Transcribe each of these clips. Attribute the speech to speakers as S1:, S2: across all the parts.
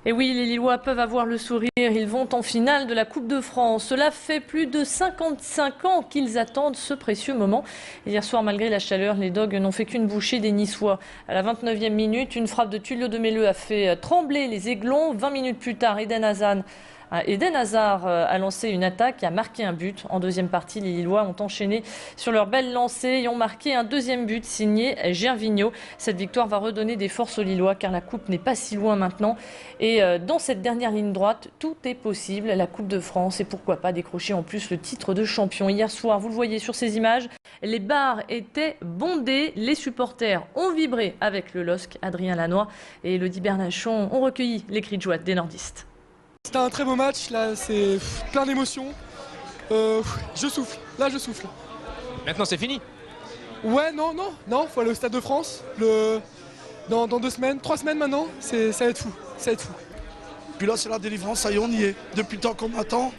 S1: Et oui, les Lillois peuvent avoir le sourire, ils vont en finale de la Coupe de France. Cela fait plus de 55 ans qu'ils attendent ce précieux moment. Hier soir, malgré la chaleur, les Dogs n'ont fait qu'une bouchée des Niçois. À la 29e minute, une frappe de Tullio de Melleux a fait trembler les Aiglons. 20 minutes plus tard, Eden Hazard a lancé une attaque et a marqué un but. En deuxième partie, les Lillois ont enchaîné sur leur belle lancée et ont marqué un deuxième but signé Gervinho. Cette victoire va redonner des forces aux Lillois car la coupe n'est pas si loin maintenant. Et dans cette dernière ligne droite, tout est possible. La Coupe de France et pourquoi pas décrocher en plus le titre de champion. Hier soir, vous le voyez sur ces images, les bars étaient bondés. Les supporters ont vibré avec le LOSC. Adrien Lanois et Elodie Bernachon ont recueilli les cris de joie des nordistes.
S2: C'était un très beau match, là c'est plein d'émotions. Je souffle, là je souffle.
S3: Maintenant c'est fini.
S2: Ouais, non, faut aller au Stade de France. Dans 2 semaines, 3 semaines maintenant, ça va être fou, ça va être fou.
S4: Puis là c'est la délivrance, ça y est on y est. Depuis le temps qu'on attend.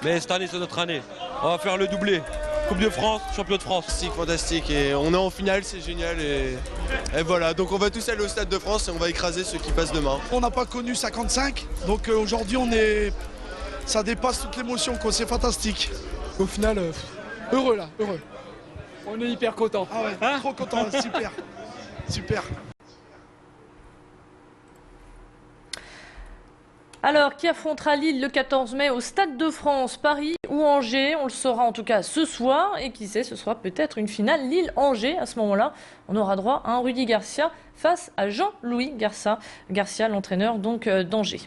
S5: Mais cette année c'est notre année, on va faire le doublé. Coupe de France, champion de France.
S6: Fantastique, et on est en finale, c'est génial et voilà, donc on va tous aller au Stade de France et on va écraser ceux qui passent demain.
S4: On n'a pas connu 55, donc aujourd'hui ça dépasse toute l'émotion, c'est fantastique.
S2: Au final, heureux là, heureux. On est hyper contents.
S4: Ah ouais, trop content, super, super.
S1: Alors, qui affrontera Lille le 14 mai au Stade de France, Paris ou Angers? On le saura en tout cas ce soir. Et qui sait, ce sera peut-être une finale Lille-Angers. À ce moment-là, on aura droit à un Rudy Garcia face à Jean-Louis Garcia, l'entraîneur donc d'Angers.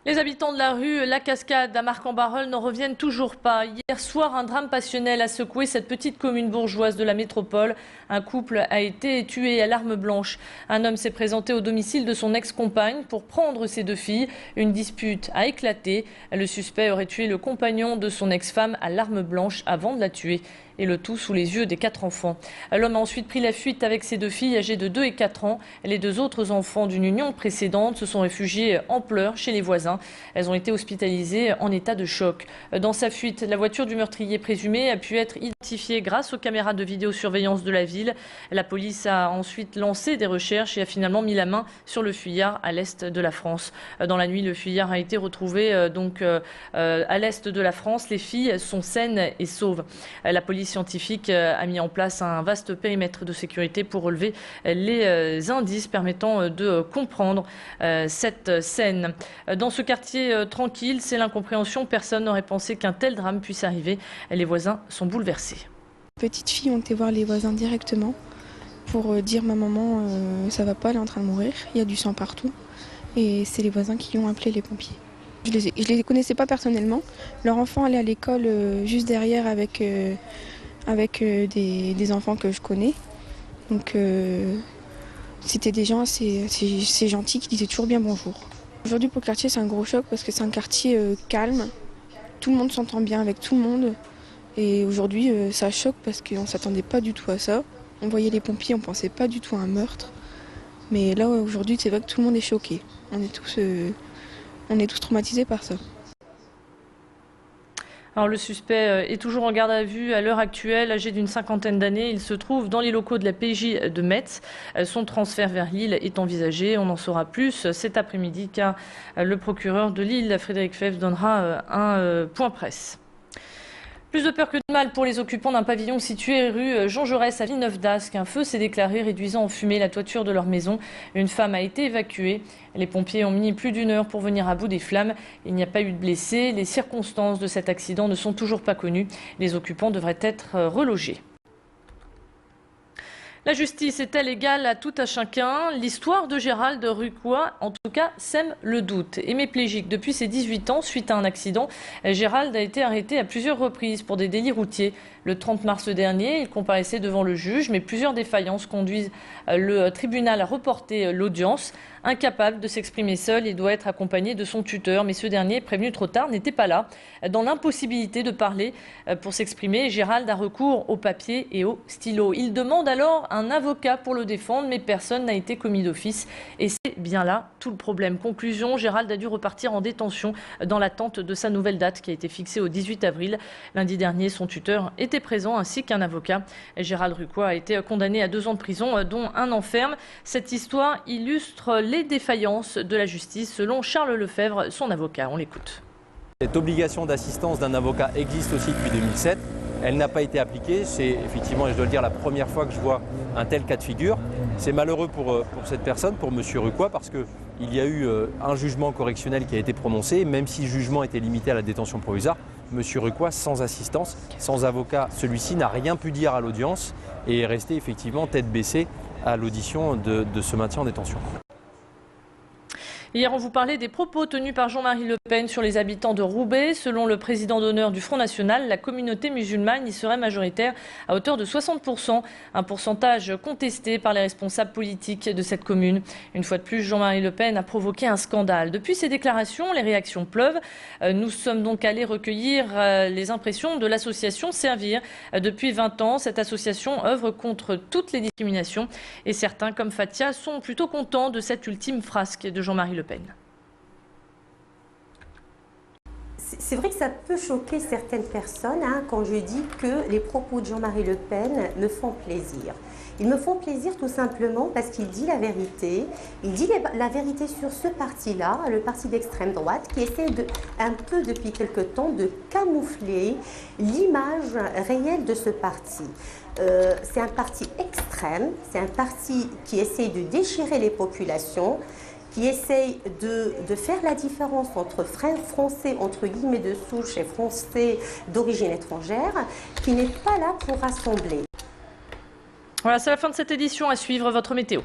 S1: Les habitants de la rue La Cascade à Marcq-en-Barœul n'en reviennent toujours pas. Hier soir, un drame passionnel a secoué cette petite commune bourgeoise de la métropole. Un couple a été tué à l'arme blanche. Un homme s'est présenté au domicile de son ex-compagne pour prendre ses 2 filles. Une dispute a éclaté. Le suspect aurait tué le compagnon de son ex-femme à l'arme blanche avant de la tuer. Et le tout sous les yeux des 4 enfants. L'homme a ensuite pris la fuite avec ses 2 filles âgées de 2 et 4 ans. Les 2 autres enfants d'une union précédente se sont réfugiés en pleurs chez les voisins. Elles ont été hospitalisées en état de choc. Dans sa fuite, la voiture du meurtrier présumé a pu être identifiée grâce aux caméras de vidéosurveillance de la ville. La police a ensuite lancé des recherches et a finalement mis la main sur le fuyard à l'est de la France. Dans la nuit, le fuyard a été retrouvé à l'est de la France. Les filles sont saines et sauves. La police scientifique a mis en place un vaste périmètre de sécurité pour relever les indices permettant de comprendre cette scène. Dans ce quartier tranquille, c'est l'incompréhension. Personne n'aurait pensé qu'un tel drame puisse arriver. Les voisins sont bouleversés.
S7: Petite fille ont été voir les voisins directement pour dire ma maman ça va pas, elle est en train de mourir, il y a du sang partout. Et c'est les voisins qui ont appelé les pompiers. Je les connaissais pas personnellement. Leur enfant allait à l'école juste derrière avec des enfants que je connais. Donc c'était des gens assez gentils qui disaient toujours bien bonjour. Aujourd'hui pour le quartier c'est un gros choc parce que c'est un quartier calme. Tout le monde s'entend bien avec tout le monde. Et aujourd'hui ça choque parce qu'on ne s'attendait pas du tout à ça. On voyait les pompiers, on ne pensait pas du tout à un meurtre. Mais là aujourd'hui c'est vrai que tout le monde est choqué. On est tous traumatisés par ça.
S1: Alors le suspect est toujours en garde à vue à l'heure actuelle, âgé d'une 50aine d'années. Il se trouve dans les locaux de la PJ de Metz. Son transfert vers Lille est envisagé. On en saura plus cet après-midi car le procureur de Lille, Frédéric Febvre, donnera un point presse. Plus de peur que de mal pour les occupants d'un pavillon situé rue Jean Jaurès à Villeneuve-d'Ascq. Un feu s'est déclaré réduisant en fumée la toiture de leur maison. Une femme a été évacuée. Les pompiers ont mis plus d'1 heure pour venir à bout des flammes. Il n'y a pas eu de blessés. Les circonstances de cet accident ne sont toujours pas connues. Les occupants devraient être relogés. La justice est-elle égale à tout à chacun? L'histoire de Gérald Rucois, en tout cas, sème le doute. Hémiplégique depuis ses 18 ans, suite à un accident, Gérald a été arrêté à plusieurs reprises pour des délits routiers. Le 30 mars dernier, il comparaissait devant le juge, mais plusieurs défaillances conduisent le tribunal à reporter l'audience. Incapable de s'exprimer seul, il doit être accompagné de son tuteur, mais ce dernier, prévenu trop tard, n'était pas là. Dans l'impossibilité de parler pour s'exprimer, Gérald a recours au papier et au stylo. Il demande alors un avocat pour le défendre, mais personne n'a été commis d'office et c'est bien là tout le problème. Conclusion, Gérald a dû repartir en détention dans l'attente de sa nouvelle date qui a été fixée au 18 avril. Lundi dernier, son tuteur était présent ainsi qu'un avocat. Gérald Rucquois a été condamné à 2 ans de prison, dont 1 an ferme. Cette histoire illustre les défaillances de la justice, selon Charles Lefebvre, son avocat. On l'écoute.
S3: Cette obligation d'assistance d'un avocat existe aussi depuis 2007. Elle n'a pas été appliquée. C'est effectivement, et je dois le dire, la première fois que je vois un tel cas de figure. C'est malheureux pour cette personne, pour M. Rucquois, parce qu'il y a eu un jugement correctionnel qui a été prononcé. Même si le jugement était limité à la détention provisoire, M. Rucquois, sans assistance, sans avocat, celui-ci n'a rien pu dire à l'audience et est resté effectivement tête baissée à l'audition de ce maintien en détention.
S1: Hier, on vous parlait des propos tenus par Jean-Marie Le Pen sur les habitants de Roubaix. Selon le président d'honneur du Front National, la communauté musulmane y serait majoritaire à hauteur de 60%, un pourcentage contesté par les responsables politiques de cette commune. Une fois de plus, Jean-Marie Le Pen a provoqué un scandale. Depuis ces déclarations, les réactions pleuvent. Nous sommes donc allés recueillir les impressions de l'association Servir. Depuis 20 ans, cette association œuvre contre toutes les discriminations et certains, comme Fatia, sont plutôt contents de cette ultime frasque de Jean-Marie Le Pen.
S8: C'est vrai que ça peut choquer certaines personnes quand je dis que les propos de Jean-Marie Le Pen me font plaisir. Ils me font plaisir tout simplement parce qu'il dit la vérité. Il dit la vérité sur ce parti-là, le parti d'extrême droite, qui essaie un peu depuis quelque temps de camoufler l'image réelle de ce parti. C'est un parti extrême, c'est un parti qui essaie de déchirer les populations, qui essaye de faire la différence entre français, entre guillemets de souche, et français d'origine étrangère, qui n'est pas là pour rassembler.
S1: Voilà, c'est la fin de cette édition. À suivre votre météo.